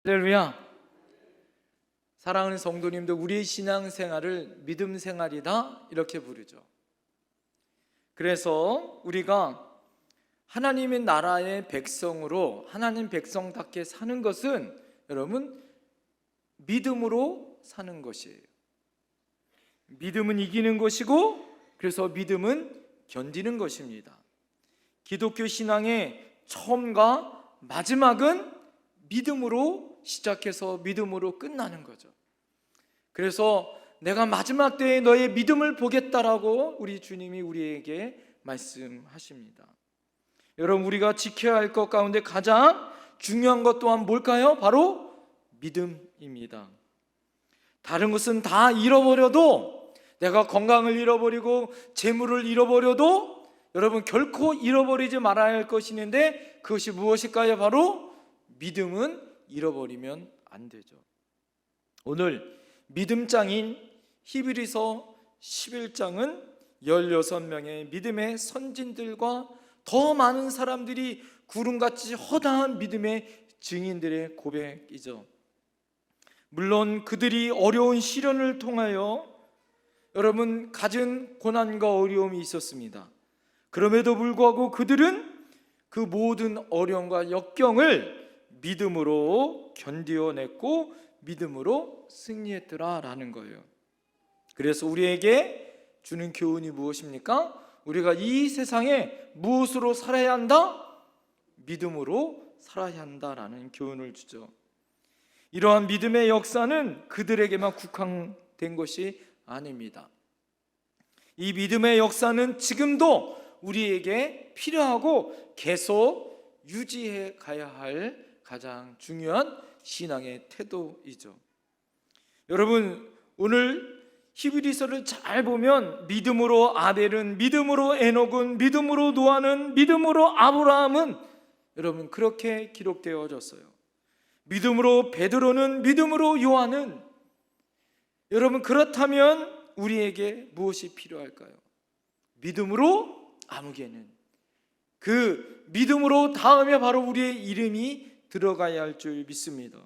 할렐루야. 사랑하는 성도님들, 우리의 신앙생활을 믿음 생활이다 이렇게 부르죠. 그래서 우리가 하나님의 나라의 백성으로 하나님 백성답게 사는 것은 여러분 믿음으로 사는 것이에요. 믿음은 이기는 것이고, 그래서 믿음은 견디는 것입니다. 기독교 신앙의 처음과 마지막은 믿음으로 시작해서 믿음으로 끝나는 거죠. 그래서 내가 마지막 때에 너의 믿음을 보겠다라고 우리 주님이 우리에게 말씀하십니다. 여러분, 우리가 지켜야 할 것 가운데 가장 중요한 것 또한 뭘까요? 바로 믿음입니다. 다른 것은 다 잃어버려도, 내가 건강을 잃어버리고 재물을 잃어버려도 여러분 결코 잃어버리지 말아야 할 것이 있는데, 그것이 무엇일까요? 바로 믿음은 잃어버리면 안 되죠. 오늘 믿음장인 히브리서 11장은 16명의 믿음의 선진들과 더 많은 사람들이 구름같이 허다한 믿음의 증인들의 고백이죠. 물론 그들이 어려운 시련을 통하여 여러분 가진 고난과 어려움이 있었습니다. 그럼에도 불구하고 그들은 그 모든 어려움과 역경을 믿음으로 견디어냈고 믿음으로 승리했더라라는 거예요. 그래서 우리에게 주는 교훈이 무엇입니까? 우리가 이 세상에 무엇으로 살아야 한다? 믿음으로 살아야 한다라는 교훈을 주죠. 이러한 믿음의 역사는 그들에게만 국한된 것이 아닙니다. 이 믿음의 역사는 지금도 우리에게 필요하고 계속 유지해 가야 할 가장 중요한 신앙의 태도이죠. 여러분, 오늘 히브리서를 잘 보면 믿음으로 아벨은, 믿음으로 에녹은, 믿음으로 노아는, 믿음으로 아브라함은 여러분 그렇게 기록되어졌어요. 믿음으로 베드로는, 믿음으로 요한은. 여러분, 그렇다면 우리에게 무엇이 필요할까요? 믿음으로 아무개는, 그 믿음으로 다음에 바로 우리의 이름이 들어가야 할 줄 믿습니다.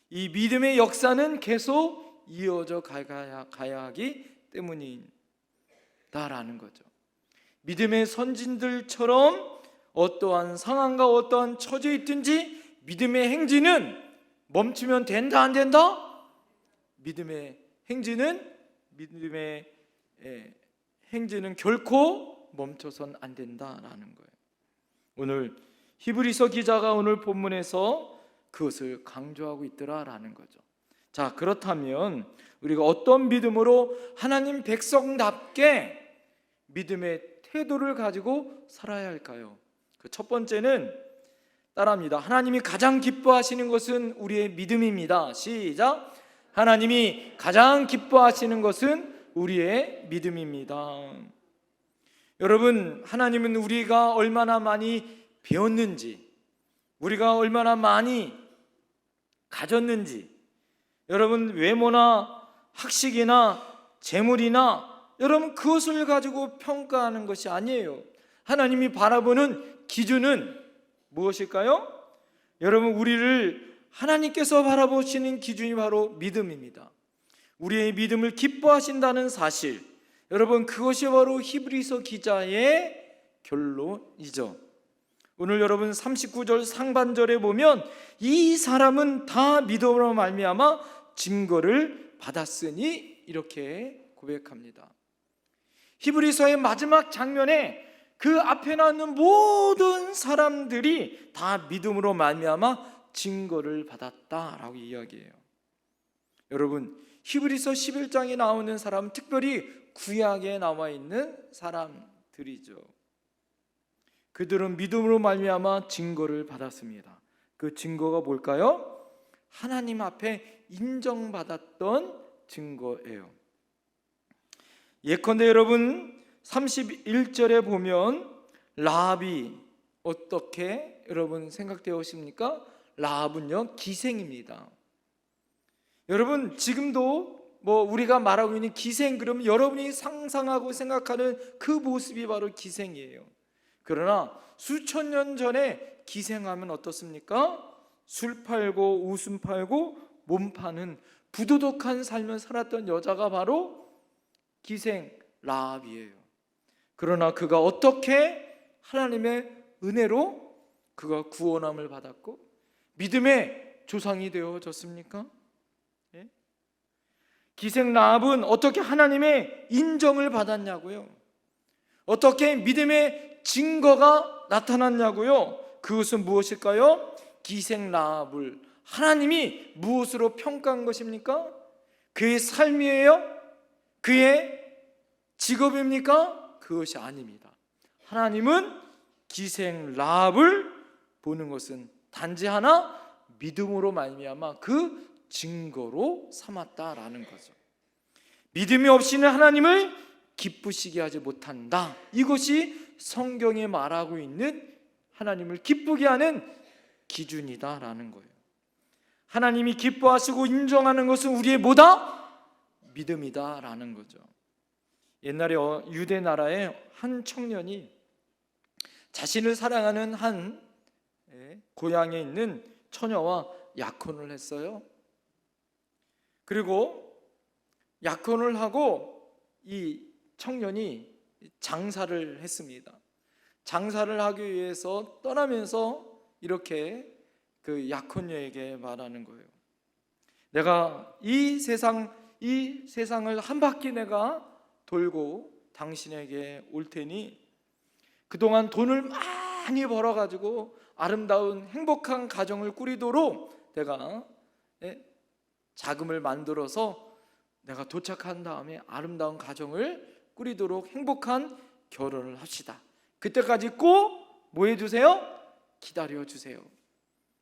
이 믿음의 역사는 계속 이어져 가야 하기 때문이다라는 거죠. 믿음의 선진들처럼 어떠한 상황과 어떠한 처지에 있든지 믿음의 행진은 멈추면 된다 안 된다? 믿음의 행진은 결코 멈춰선 안 된다라는 거예요. 오늘 히브리서 기자가 오늘 본문에서 그것을 강조하고 있더라라는 거죠. 자, 그렇다면 우리가 어떤 믿음으로 하나님 백성답게 믿음의 태도를 가지고 살아야 할까요? 그 첫 번째는 따라합니다. 하나님이 가장 기뻐하시는 것은 우리의 믿음입니다. 시작. 하나님이 가장 기뻐하시는 것은 우리의 믿음입니다. 여러분, 하나님은 우리가 얼마나 많이 배웠는지, 우리가 얼마나 많이 가졌는지, 여러분 외모나 학식이나 재물이나 여러분 그것을 가지고 평가하는 것이 아니에요. 하나님이 바라보는 기준은 무엇일까요? 여러분, 우리를 하나님께서 바라보시는 기준이 바로 믿음입니다. 우리의 믿음을 기뻐하신다는 사실, 여러분 그것이 바로 히브리서 기자의 결론이죠. 오늘 여러분 39절 상반절에 보면 이 사람은 다 믿음으로 말미암아 증거를 받았으니 이렇게 고백합니다. 히브리서의 마지막 장면에 그 앞에 나오는 모든 사람들이 다 믿음으로 말미암아 증거를 받았다라고 이야기해요. 여러분, 히브리서 11장에 나오는 사람은 특별히 구약에 나와 있는 사람들이죠. 그들은 믿음으로 말미암아 증거를 받았습니다. 그 증거가 뭘까요? 하나님 앞에 인정받았던 증거예요. 예컨대 여러분 31절에 보면 라합이 어떻게 여러분 생각되어 오십니까? 라합은요 기생입니다. 여러분, 지금도 우리가 말하고 있는 기생, 그러면 여러분이 상상하고 생각하는 그 모습이 바로 기생이에요. 그러나 수천 년 전에 기생하면 어떻습니까? 술 팔고 웃음 팔고 몸 파는 부도덕한 삶을 살았던 여자가 바로 기생 라합이에요. 그러나 그가 어떻게 하나님의 은혜로 그가 구원함을 받았고 믿음의 조상이 되어졌습니까? 예? 기생 라합은 어떻게 하나님의 인정을 받았냐고요? 어떻게 믿음의 증거가 나타났냐고요? 그것은 무엇일까요? 기생 라합을 하나님이 무엇으로 평가한 것입니까? 그의 삶이에요? 그의 직업입니까? 그것이 아닙니다. 하나님은 기생 라합을 보는 것은 단지 하나 믿음으로 말미암아 그 증거로 삼았다라는 거죠. 믿음이 없이는 하나님을 기쁘시게 하지 못한다. 이것이 성경에 말하고 있는 하나님을 기쁘게 하는 기준이다라는 거예요. 하나님이 기뻐하시고 인정하는 것은 우리의 뭐다? 믿음이다라는 거죠. 옛날에 유대 나라의 한 청년이 자신을 사랑하는 한 고향에 있는 처녀와 약혼을 했어요. 그리고 약혼을 하고 이 청년이 장사를 했습니다. 장사를 하기 위해서 떠나면서 이렇게 그 약혼녀에게 말하는 거예요. 내가 이 세상을 한 바퀴 내가 돌고 당신에게 올 테니 그동안 돈을 많이 벌어가지고 아름다운 행복한 가정을 꾸리도록 내가 자금을 만들어서 내가 도착한 다음에 아름다운 가정을 꾸리도록 행복한 결혼을 합시다. 그때까지 꼭 뭐 해주세요? 기다려주세요.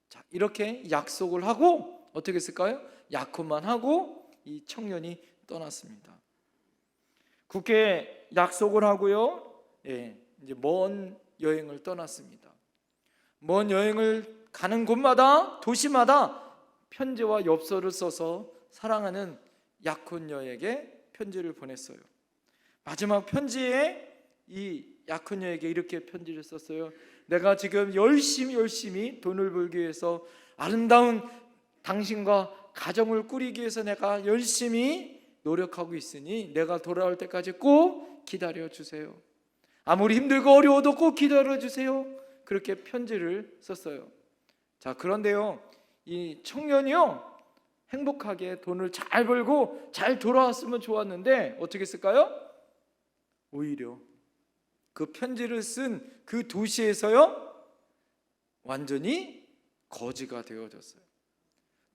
자, 이렇게 약속을 하고 어떻게 했을까요? 약혼만 하고 이 청년이 떠났습니다. 굳게 약속을 하고요. 이제 먼 여행을 떠났습니다. 먼 여행을 가는 곳마다 도시마다 편지와 엽서를 써서 사랑하는 약혼녀에게 편지를 보냈어요. 마지막 편지에 이 약혼녀에게 이렇게 편지를 썼어요. 내가 지금 열심히 돈을 벌기 위해서 아름다운 당신과 가정을 꾸리기 위해서 내가 열심히 노력하고 있으니 내가 돌아올 때까지 꼭 기다려주세요. 아무리 힘들고 어려워도 꼭 기다려주세요. 그렇게 편지를 썼어요. 자, 그런데요, 이 청년이요 행복하게 돈을 잘 벌고 잘 돌아왔으면 좋았는데 어떻게 했을까요? 오히려 그 편지를 쓴 그 도시에서요 완전히 거지가 되어졌어요.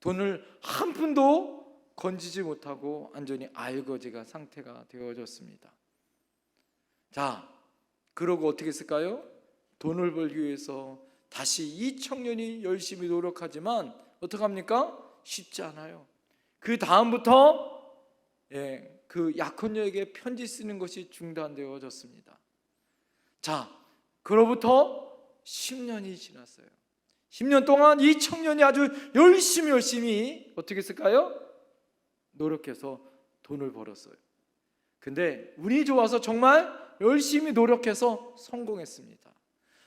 돈을 한 푼도 건지지 못하고 완전히 알거지가 상태가 되어졌습니다. 자, 그러고 어떻게 했을까요? 돈을 벌기 위해서 다시 이 청년이 열심히 노력하지만 어떡합니까? 쉽지 않아요. 그 다음부터 그 약혼녀에게 편지 쓰는 것이 중단되어졌습니다. 자, 그로부터 10년이 지났어요. 10년 동안 이 청년이 아주 열심히 어떻게 했을까요? 노력해서 돈을 벌었어요. 근데 운이 좋아서 정말 열심히 노력해서 성공했습니다.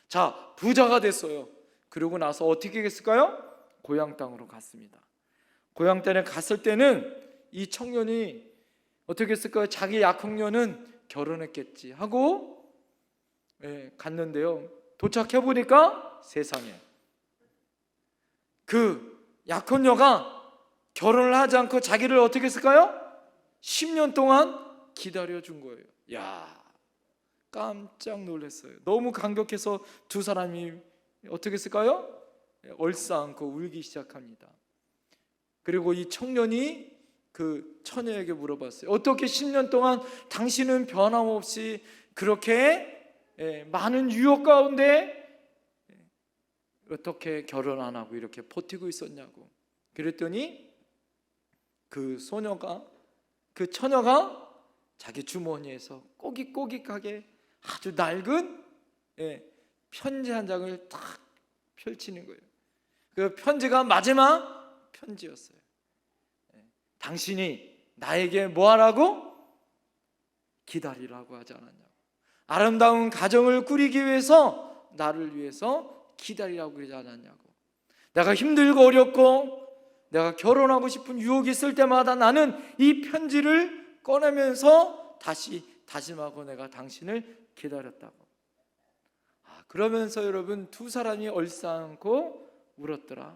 자, 부자가 됐어요. 그러고 나서 어떻게 했을까요? 고향 땅으로 갔습니다. 고향 땅에 갔을 때는 이 청년이 어떻게 했을까요? 자기 약혼녀는 결혼했겠지 하고 갔는데요. 도착해 보니까 세상에 그 약혼녀가 결혼을 하지 않고 자기를 어떻게 했을까요? 10년 동안 기다려준 거예요. 야, 깜짝 놀랐어요. 너무 감격해서 두 사람이 어떻게 했을까요? 얼싸안고 울기 시작합니다. 그리고 이 청년이 그 처녀에게 물어봤어요. 어떻게 10년 동안 당신은 변함없이 그렇게 많은 유혹 가운데 어떻게 결혼 안 하고 이렇게 버티고 있었냐고. 그랬더니 그 처녀가 자기 주머니에서 꼬깃꼬깃하게 아주 낡은 편지 한 장을 탁 펼치는 거예요. 그 편지가 마지막 편지였어요. 당신이 나에게 뭐 하라고? 기다리라고 하지 않았냐고. 아름다운 가정을 꾸리기 위해서 나를 위해서 기다리라고 그러지 않았냐고. 내가 힘들고 어렵고 내가 결혼하고 싶은 유혹이 있을 때마다 나는 이 편지를 꺼내면서 다시 다짐하고 내가 당신을 기다렸다고. 그러면서 여러분 두 사람이 얼싸안고 울었더라.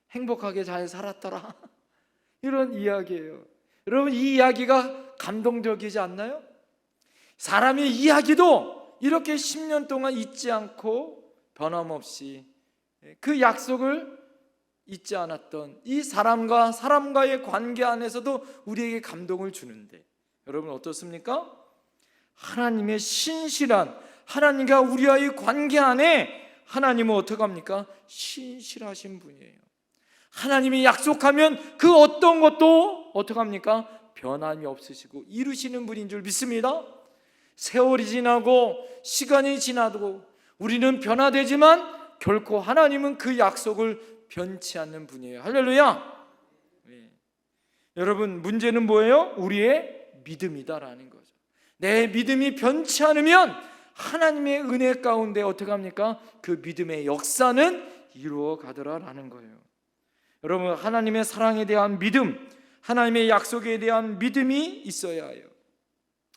행복하게 잘 살았더라. 이런 이야기예요. 여러분, 이 이야기가 감동적이지 않나요? 사람의 이야기도 이렇게 10년 동안 잊지 않고 변함없이 그 약속을 잊지 않았던 이 사람과 사람과의 관계 안에서도 우리에게 감동을 주는데, 여러분 어떻습니까? 하나님의 신실한, 하나님과 우리와의 관계 안에 하나님은 어떻게 합니까? 신실하신 분이에요. 하나님이 약속하면 그 어떤 것도 어떻게 합니까? 변함이 없으시고 이루시는 분인 줄 믿습니다. 세월이 지나고 시간이 지나도 우리는 변화되지만 결코 하나님은 그 약속을 변치 않는 분이에요. 할렐루야. 여러분, 문제는 뭐예요? 우리의 믿음이다라는 거죠. 내 믿음이 변치 않으면 하나님의 은혜 가운데 어떻게 합니까? 그 믿음의 역사는 이루어 가더라라는 거예요. 여러분, 하나님의 사랑에 대한 믿음, 하나님의 약속에 대한 믿음이 있어야 해요.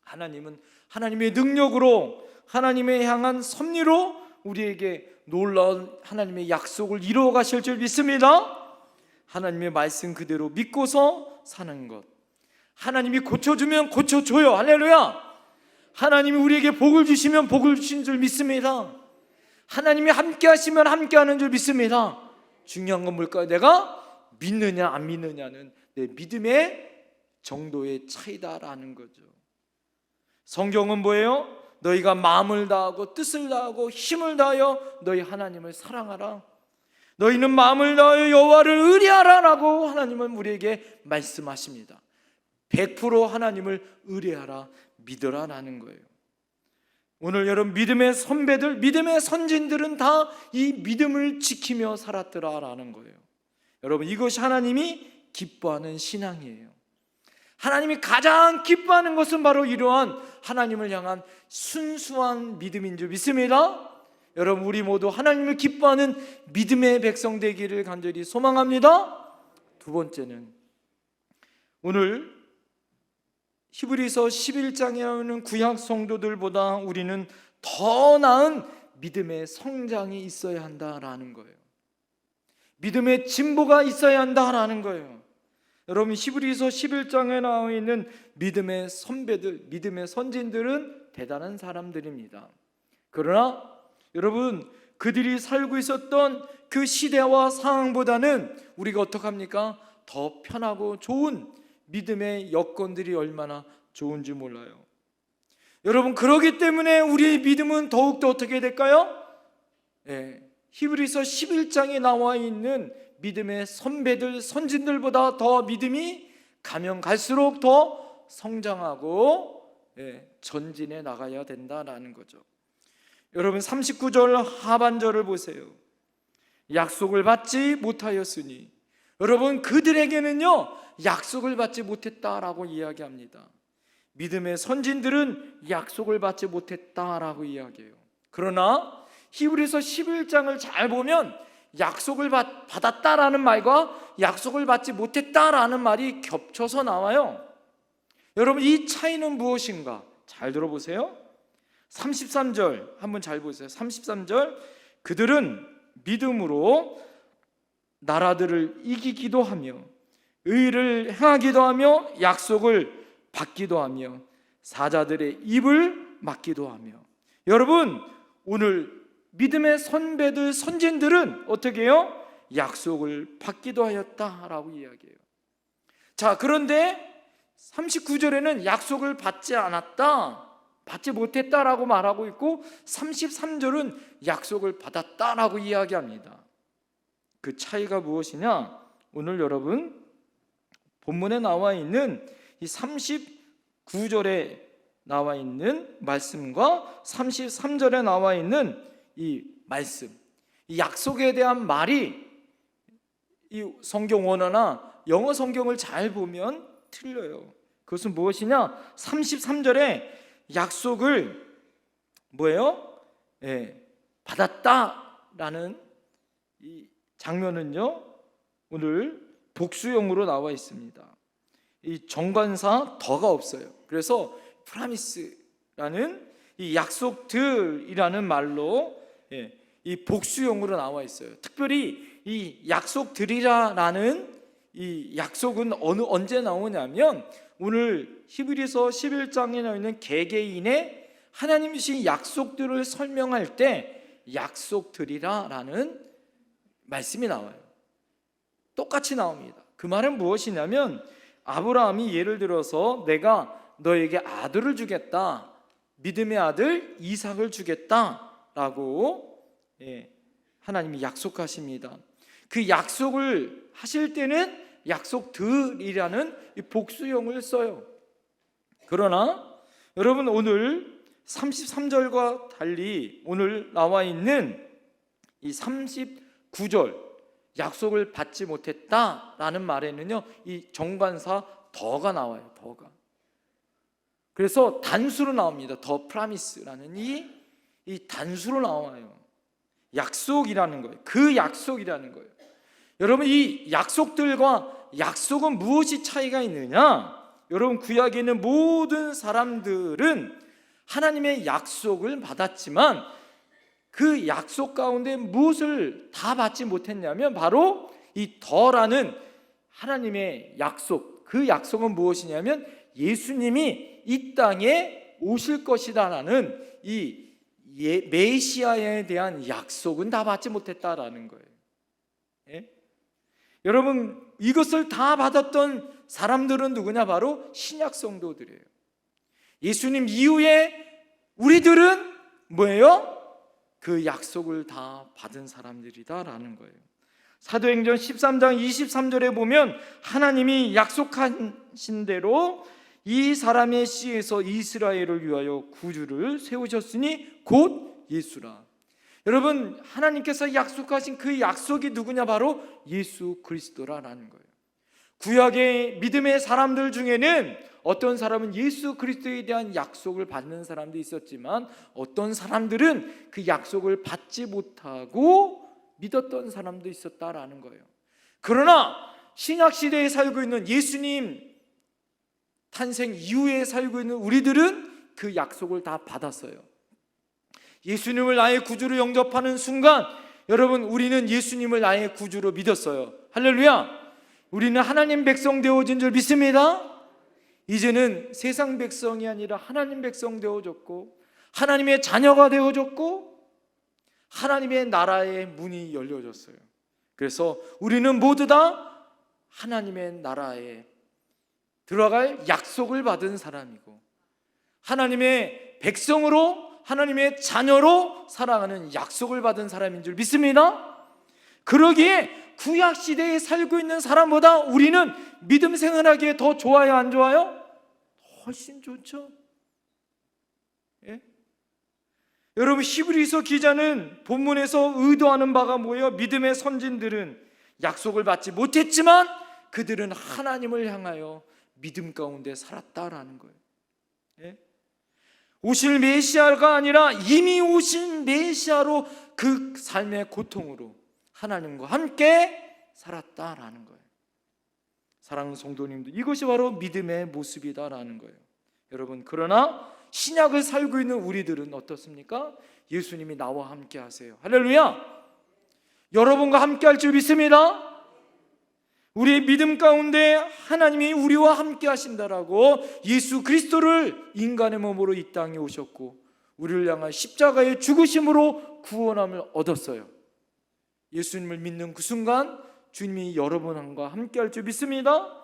하나님은 하나님의 능력으로, 하나님의 향한 섭리로 우리에게 놀라운 하나님의 약속을 이루어 가실 줄 믿습니다. 하나님의 말씀 그대로 믿고서 사는 것. 하나님이 고쳐주면 고쳐줘요. 할렐루야. 하나님이 우리에게 복을 주시면 복을 주신 줄 믿습니다. 하나님이 함께 하시면 함께 하는 줄 믿습니다. 중요한 건 뭘까요? 내가 믿느냐 안 믿느냐는 내 믿음의 정도의 차이다라는 거죠. 성경은 뭐예요? 너희가 마음을 다하고 뜻을 다하고 힘을 다하여 너희 하나님을 사랑하라. 너희는 마음을 다하여 여호와를 의뢰하라라고 하나님은 우리에게 말씀하십니다. 100% 하나님을 의뢰하라, 믿으라라는 거예요. 오늘 여러분, 믿음의 선배들, 믿음의 선진들은 다 이 믿음을 지키며 살았더라라는 거예요. 여러분, 이것이 하나님이 기뻐하는 신앙이에요. 하나님이 가장 기뻐하는 것은 바로 이러한 하나님을 향한 순수한 믿음인 줄 믿습니다. 여러분, 우리 모두 하나님을 기뻐하는 믿음의 백성 되기를 간절히 소망합니다. 두 번째는 오늘 히브리서 11장에 나오는 구약 성도들보다 우리는 더 나은 믿음의 성장이 있어야 한다라는 거예요. 믿음의 진보가 있어야 한다라는 거예요. 여러분, 히브리서 11장에 나와 있는 믿음의 선배들, 믿음의 선진들은 대단한 사람들입니다. 그러나 여러분, 그들이 살고 있었던 그 시대와 상황보다는 우리가 어떡합니까? 더 편하고 좋은 믿음의 여건들이 얼마나 좋은지 몰라요. 여러분, 그러기 때문에 우리의 믿음은 더욱더 어떻게 될까요? 히브리서 11장에 나와 있는 믿음의 선배들, 선진들보다 더 믿음이 가면 갈수록 더 성장하고 전진해 나가야 된다라는 거죠. 여러분, 39절 하반절을 보세요. 약속을 받지 못하였으니, 여러분, 그들에게는요 약속을 받지 못했다라고 이야기합니다. 믿음의 선진들은 약속을 받지 못했다라고 이야기해요. 그러나 히브리서 11장을 잘 보면 약속을 받았다라는 말과 약속을 받지 못했다라는 말이 겹쳐서 나와요. 여러분, 이 차이는 무엇인가? 잘 들어보세요. 33절 한번 잘 보세요. 33절, 그들은 믿음으로 나라들을 이기기도 하며 의를 행하기도 하며 약속을 받기도 하며 사자들의 입을 막기도 하며. 여러분, 오늘 믿음의 선배들, 선진들은 어떻게 해요? 약속을 받기도 하였다라고 이야기해요. 자, 그런데 39절에는 약속을 받지 않았다, 받지 못했다라고 말하고 있고 33절은 약속을 받았다라고 이야기합니다. 그 차이가 무엇이냐? 오늘 여러분 본문에 나와 있는 이 39절에 나와 있는 말씀과 33절에 나와 있는 이 말씀, 이 약속에 대한 말이 이 성경 원어나 영어 성경을 잘 보면 틀려요. 그것은 무엇이냐? 33절에 약속을 뭐예요? 받았다라는 이 장면은요, 오늘 복수형으로 나와 있습니다. 이 정관사 더가 없어요. 그래서 프라미스라는 이 약속들이라는 말로 이 복수형으로 나와 있어요. 특별히 이 약속들이라는 이 약속은 언제 나오냐면 오늘 히브리서 11장에 나와 있는 개개인의 하나님이 주신 약속들을 설명할 때 약속들이라는 말씀이 나와요. 똑같이 나옵니다. 그 말은 무엇이냐면 아브라함이 예를 들어서 내가 너에게 아들을 주겠다, 믿음의 아들 이삭을 주겠다라고 하나님이 약속하십니다. 그 약속을 하실 때는 약속들이라는 복수형을 써요. 그러나 여러분, 오늘 33절과 달리 오늘 나와 있는 이 39절 약속을 받지 못했다라는 말에는요, 이 정관사 더가 나와요. 더가. 그래서 단수로 나옵니다. 더 프라미스라는 이 단수로 나와요. 약속이라는 거예요. 그 약속이라는 거예요. 여러분, 이 약속들과 약속은 무엇이 차이가 있느냐? 여러분, 구약에 있는 모든 사람들은 하나님의 약속을 받았지만 그 약속 가운데 무엇을 다 받지 못했냐면 바로 이 더라는 하나님의 약속, 그 약속은 무엇이냐면 예수님이 이 땅에 오실 것이다라는 이 메시아에 대한 약속은 다 받지 못했다라는 거예요. 여러분, 이것을 다 받았던 사람들은 누구냐? 바로 신약 성도들이에요. 예수님 이후에 우리들은 뭐예요? 그 약속을 다 받은 사람들이다라는 거예요. 사도행전 13장 23절에 보면 하나님이 약속하신 대로 이 사람의 씨에서 이스라엘을 위하여 구주를 세우셨으니 곧 예수라. 여러분, 하나님께서 약속하신 그 약속이 누구냐? 바로 예수 그리스도라는 거예요. 구약의 믿음의 사람들 중에는 어떤 사람은 예수 그리스도에 대한 약속을 받는 사람도 있었지만 어떤 사람들은 그 약속을 받지 못하고 믿었던 사람도 있었다라는 거예요. 그러나 신약 시대에 살고 있는 예수님 탄생 이후에 살고 있는 우리들은 그 약속을 다 받았어요. 예수님을 나의 구주로 영접하는 순간 여러분, 우리는 예수님을 나의 구주로 믿었어요. 할렐루야. 우리는 하나님 백성 되어진 줄 믿습니다. 이제는 세상 백성이 아니라 하나님 백성 되어졌고 하나님의 자녀가 되어졌고 하나님의 나라의 문이 열려졌어요. 그래서 우리는 모두 다 하나님의 나라에 들어갈 약속을 받은 사람이고 하나님의 백성으로, 하나님의 자녀로 살아가는 약속을 받은 사람인 줄 믿습니다. 그러기에 구약시대에 살고 있는 사람보다 우리는 믿음 생활하기에 더 좋아요, 안 좋아요? 훨씬 좋죠. 여러분, 히브리서 기자는 본문에서 의도하는 바가 뭐예요? 믿음의 선진들은 약속을 받지 못했지만 그들은 하나님을 향하여 믿음 가운데 살았다라는 거예요. 오실 메시아가 아니라 이미 오신 메시아로 그 삶의 고통으로 하나님과 함께 살았다라는 거예요. 사랑하는 성도님들, 이것이 바로 믿음의 모습이다라는 거예요. 여러분, 그러나 신약을 살고 있는 우리들은 어떻습니까? 예수님이 나와 함께 하세요. 할렐루야. 여러분과 함께 할 줄 믿습니다. 우리의 믿음 가운데 하나님이 우리와 함께 하신다라고 예수 그리스도를 인간의 몸으로 이 땅에 오셨고 우리를 향한 십자가의 죽으심으로 구원함을 얻었어요. 예수님을 믿는 그 순간 주님이 여러분과 함께 할 줄 믿습니다.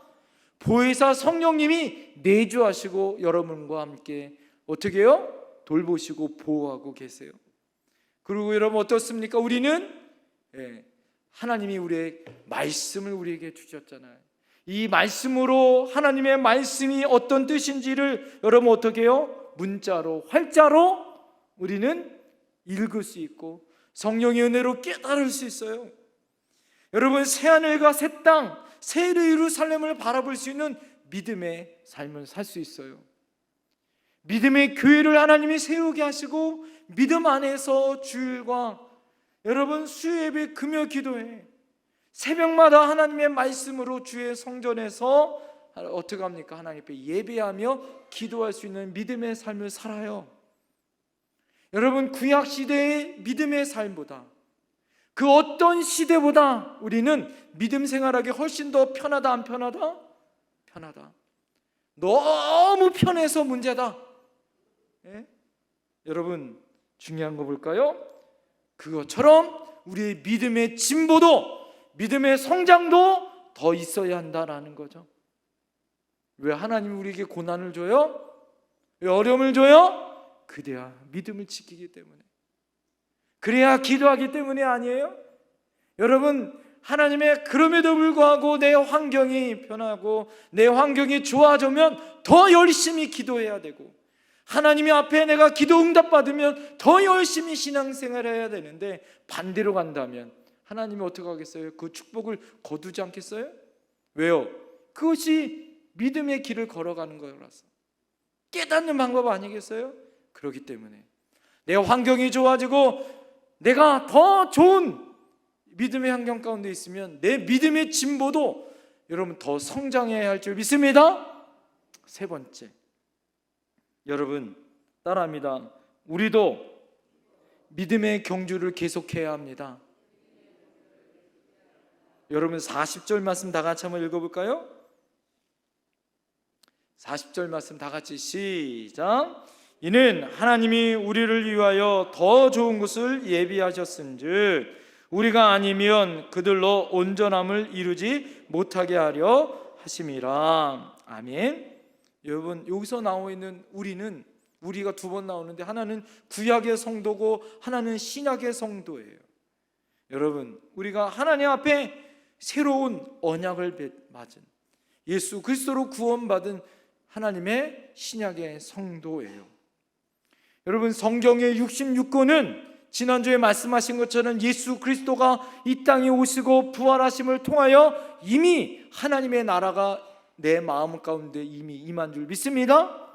보혜사 성령님이 내주하시고 여러분과 함께 어떻게 해요? 돌보시고 보호하고 계세요. 그리고 여러분 어떻습니까? 우리는 하나님이 우리의 말씀을 우리에게 주셨잖아요. 이 말씀으로 하나님의 말씀이 어떤 뜻인지를 여러분 어떻게 해요? 문자로, 활자로 우리는 읽을 수 있고 성령의 은혜로 깨달을 수 있어요. 여러분, 새하늘과 새 땅, 새 예루살렘을 바라볼 수 있는 믿음의 삶을 살 수 있어요. 믿음의 교회를 하나님이 세우게 하시고 믿음 안에서 주일과 여러분 수요예배, 금요 기도회 새벽마다 하나님의 말씀으로 주의 성전에서 어떻게 합니까? 하나님 앞에 예배하며 기도할 수 있는 믿음의 삶을 살아요. 여러분, 구약 시대의 믿음의 삶보다, 그 어떤 시대보다 우리는 믿음 생활하기 훨씬 더 편하다, 안 편하다? 편하다. 너무 편해서 문제다. 예? 여러분, 중요한 거 볼까요? 그것처럼 우리의 믿음의 진보도, 믿음의 성장도 더 있어야 한다라는 거죠. 왜 하나님이 우리에게 고난을 줘요? 왜 어려움을 줘요? 그래야 믿음을 지키기 때문에, 그래야 기도하기 때문에 아니에요? 여러분, 하나님의 그럼에도 불구하고 내 환경이 변하고 내 환경이 좋아지면 더 열심히 기도해야 되고, 하나님의 앞에 내가 기도 응답받으면 더 열심히 신앙생활을 해야 되는데, 반대로 간다면 하나님이 어떻게 하겠어요? 그 축복을 거두지 않겠어요? 왜요? 그것이 믿음의 길을 걸어가는 거라서, 깨닫는 방법 아니겠어요? 그렇기 때문에 내 환경이 좋아지고 내가 더 좋은 믿음의 환경 가운데 있으면 내 믿음의 진보도 여러분 더 성장해야 할 줄 믿습니다. 세 번째, 여러분 따라합니다. 우리도 믿음의 경주를 계속해야 합니다. 여러분 40절 말씀 다 같이 한번 읽어볼까요? 40절 말씀 다 같이 시작. 이는 하나님이 우리를 위하여 더 좋은 것을 예비하셨은즉 우리가 아니면 그들로 온전함을 이루지 못하게 하려 하심이라. 아멘. 여러분, 여기서 나와 있는 우리는, 우리가 두 번 나오는데 하나는 구약의 성도고 하나는 신약의 성도예요. 여러분, 우리가 하나님 앞에 새로운 언약을 맞은, 예수 그리스도로 구원받은 하나님의 신약의 성도예요. 여러분, 성경의 66권은 지난주에 말씀하신 것처럼 예수 그리스도가 이 땅에 오시고 부활하심을 통하여 이미 하나님의 나라가 내 마음 가운데 이미 임한 줄 믿습니다.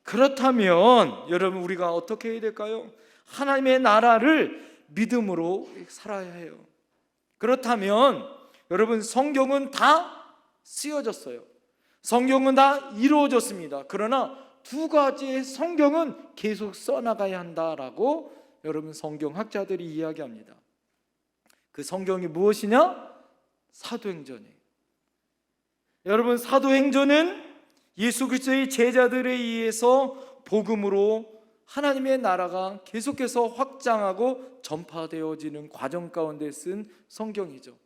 그렇다면 여러분, 우리가 어떻게 해야 될까요? 하나님의 나라를 믿음으로 살아야 해요. 그렇다면 여러분, 성경은 다 쓰여졌어요. 성경은 다 이루어졌습니다. 그러나 두 가지의 성경은 계속 써나가야 한다라고 여러분 성경학자들이 이야기합니다. 그 성경이 무엇이냐? 사도행전이에요. 여러분, 사도행전은 예수 그리스도의 제자들에 의해서 복음으로 하나님의 나라가 계속해서 확장하고 전파되어지는 과정 가운데 쓴 성경이죠.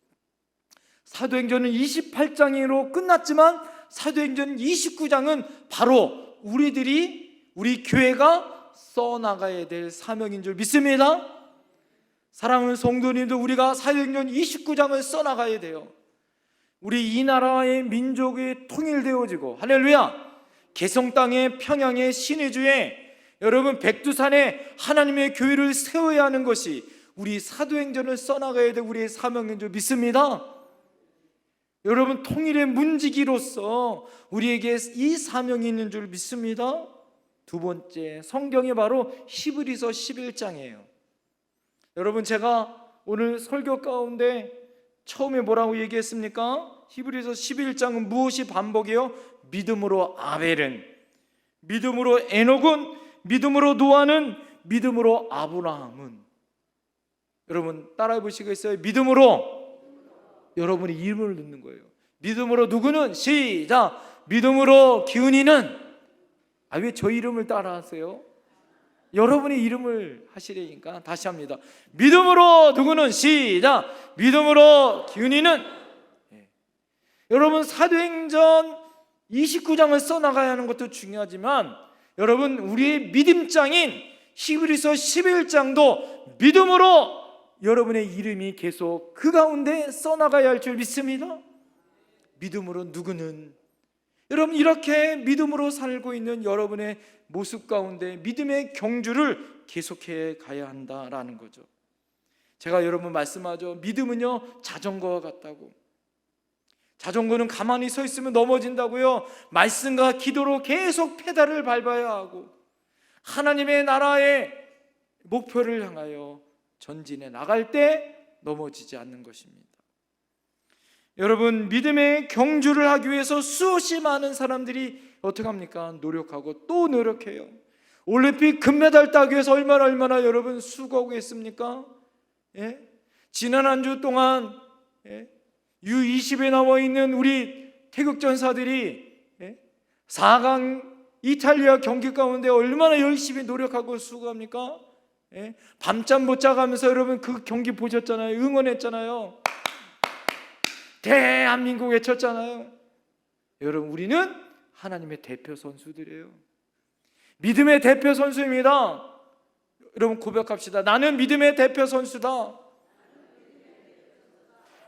사도행전은 28장으로 끝났지만 사도행전 29장은 바로 우리 교회가 써나가야 될 사명인 줄 믿습니다. 사랑하는 성도님들, 우리가 사도행전 29장을 써나가야 돼요. 우리 이 나라의 민족이 통일되어지고, 할렐루야, 개성 땅의 평양의 신의주에 여러분 백두산에 하나님의 교회를 세워야 하는 것이 우리 사도행전을 써나가야 될 우리의 사명인 줄 믿습니다. 여러분, 통일의 문지기로서 우리에게 이 사명이 있는 줄 믿습니다. 두 번째, 성경이 바로 히브리서 11장이에요. 여러분, 제가 오늘 설교 가운데 처음에 뭐라고 얘기했습니까? 히브리서 11장은 무엇이 반복이에요? 믿음으로 아벨은, 믿음으로 에녹은, 믿음으로 노아는, 믿음으로 아브라함은. 여러분 따라해 보시겠어요? 믿음으로 여러분이 이름을 넣는 거예요. 믿음으로 누구는? 시작. 믿음으로 기은이는. 왜 저 이름을 따라하세요? 여러분의 이름을 하시려니까 다시 합니다. 믿음으로 누구는? 시작. 믿음으로 기은이는. 여러분, 사도행전 29장을 써나가야 하는 것도 중요하지만 여러분, 우리의 믿음장인 히브리서 11장도 믿음으로 여러분의 이름이 계속 그 가운데 써나가야 할 줄 믿습니다. 믿음으로 누구는. 여러분, 이렇게 믿음으로 살고 있는 여러분의 모습 가운데 믿음의 경주를 계속해 가야 한다라는 거죠. 제가 여러분 말씀하죠. 믿음은요 자전거와 같다고. 자전거는 가만히 서 있으면 넘어진다고요. 말씀과 기도로 계속 페달을 밟아야 하고 하나님의 나라의 목표를 향하여 전진해 나갈 때 넘어지지 않는 것입니다. 여러분, 믿음의 경주를 하기 위해서 수없이 많은 사람들이 어떻게 합니까? 노력하고 또 노력해요. 올림픽 금메달 따기 위해서 얼마나 여러분 수고하고 있습니까? 예? 지난 한 주 동안 U20에 나와 있는 우리 태극전사들이 4강 이탈리아 경기 가운데 얼마나 열심히 노력하고 수고합니까? 밤잠 못 자가면서 여러분 그 경기 보셨잖아요. 응원했잖아요. 대한민국 외쳤잖아요. 여러분, 우리는 하나님의 대표 선수들이에요. 믿음의 대표 선수입니다. 여러분, 고백합시다. 나는 믿음의 대표 선수다.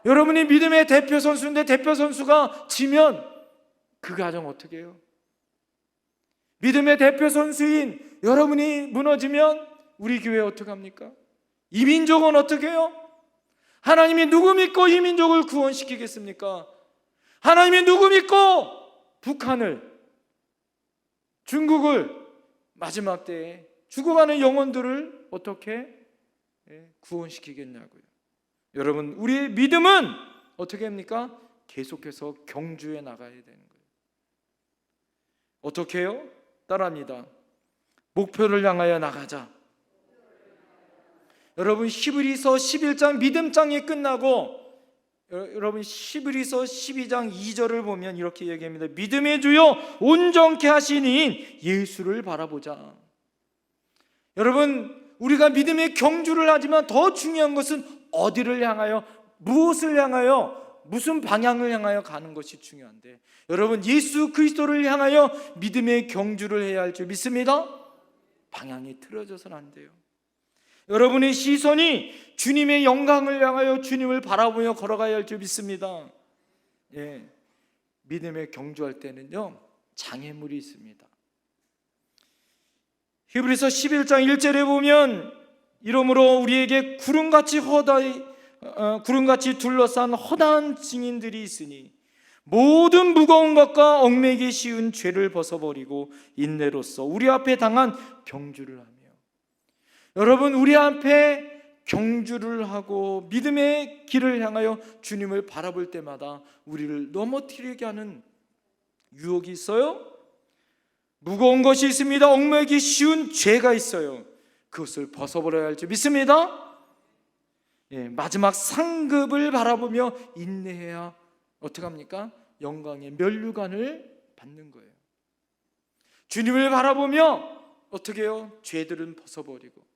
여러분이 믿음의 대표 선수인데 대표 선수가 지면 그 가정 어떻게 해요? 믿음의 대표 선수인 여러분이 무너지면 우리 교회 어떻게 합니까? 이 민족은 어떻게 해요? 하나님이 누구 믿고 이 민족을 구원시키겠습니까? 하나님이 누구 믿고 북한을, 중국을 마지막 때에 죽어가는 영혼들을 어떻게 구원시키겠냐고요. 여러분, 우리의 믿음은 어떻게 합니까? 계속해서 경주해 나가야 되는 거예요. 어떻게 해요? 따라합니다. 목표를 향하여 나가자. 여러분, 히브리서 11장 믿음장이 끝나고 여러분 히브리서 12장 2절을 보면 이렇게 얘기합니다. 믿음의 주요 온전케 하신 이인 예수를 바라보자. 여러분, 우리가 믿음의 경주를 하지만 더 중요한 것은 어디를 향하여, 무엇을 향하여, 무슨 방향을 향하여 가는 것이 중요한데, 여러분, 예수 그리스도를 향하여 믿음의 경주를 해야 할 줄 믿습니다. 방향이 틀어져서는 안 돼요. 여러분의 시선이 주님의 영광을 향하여 주님을 바라보며 걸어가야 할 줄 믿습니다. 믿음의 경주할 때는요, 장애물이 있습니다. 히브리서 11장 1절에 보면 이러므로 우리에게 구름같이 둘러싼 허다한 증인들이 있으니 모든 무거운 것과 얽매기 쉬운 죄를 벗어버리고 인내로써 우리 앞에 당한 경주를 하며. 여러분, 우리 앞에 경주를 하고 믿음의 길을 향하여 주님을 바라볼 때마다 우리를 넘어뜨리게 하는 유혹이 있어요. 무거운 것이 있습니다. 얽매기 쉬운 죄가 있어요. 그것을 벗어버려야 할 줄 믿습니다. 마지막 상급을 바라보며 인내해야 어떻게 합니까? 영광의 면류관을 받는 거예요. 주님을 바라보며 어떻게 해요? 죄들은 벗어버리고,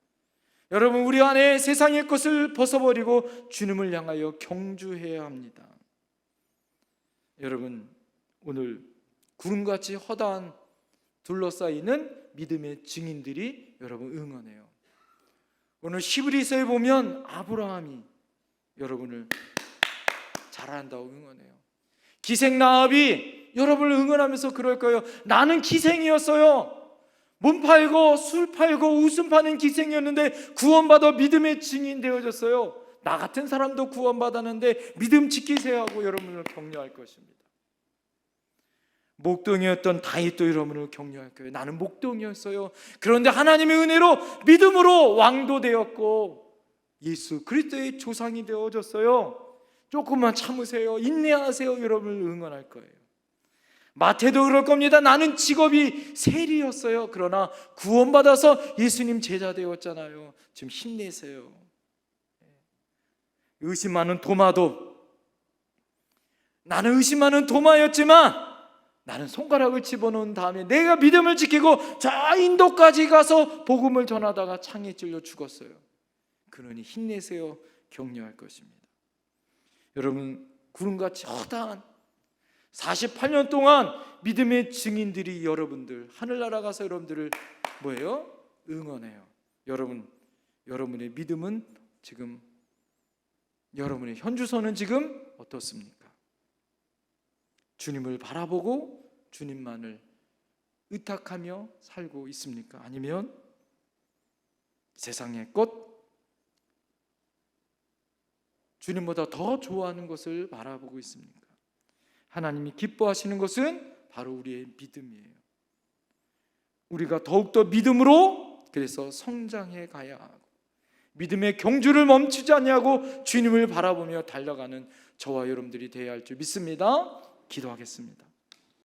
여러분, 우리 안에 세상의 것을 벗어버리고 주님을 향하여 경주해야 합니다. 여러분, 오늘 구름같이 허다한 둘러싸이는 믿음의 증인들이 여러분 응원해요. 오늘 히브리서에 보면 아브라함이 여러분을 잘한다고 응원해요. 기생라합이 여러분을 응원하면서 그럴 거예요. 나는 기생이었어요. 몸 팔고 술 팔고 웃음 파는 기생이었는데 구원받아 믿음의 증인 되어졌어요. 나 같은 사람도 구원받았는데 믿음 지키세요 하고 여러분을 격려할 것입니다. 목동이었던 다윗도 여러분을 격려할 거예요. 나는 목동이었어요. 그런데 하나님의 은혜로 믿음으로 왕도 되었고 예수 그리스도의 조상이 되어졌어요. 조금만 참으세요. 인내하세요. 여러분을 응원할 거예요. 마태도 그럴 겁니다. 나는 직업이 세리였어요. 그러나 구원받아서 예수님 제자 되었잖아요. 좀 힘내세요. 의심 많은 도마도, 나는 의심 많은 도마였지만 나는 손가락을 집어넣은 다음에 내가 믿음을 지키고 저 인도까지 가서 복음을 전하다가 창에 찔려 죽었어요. 그러니 힘내세요. 격려할 것입니다. 여러분, 구름같이 허다한 48년 동안 믿음의 증인들이 여러분들 하늘나라 가서 여러분들을 뭐예요? 응원해요. 여러분의 믿음은 지금, 여러분의 현주소는 지금 어떻습니까? 주님을 바라보고 주님만을 의탁하며 살고 있습니까? 아니면 세상의 것, 주님보다 더 좋아하는 것을 바라보고 있습니까? 하나님이 기뻐하시는 것은 바로 우리의 믿음이에요. 우리가 더욱더 믿음으로 그래서 성장해 가야 하고, 믿음의 경주를 멈추지 않냐고 주님을 바라보며 달려가는 저와 여러분들이 되어야 할 줄 믿습니다. 기도하겠습니다.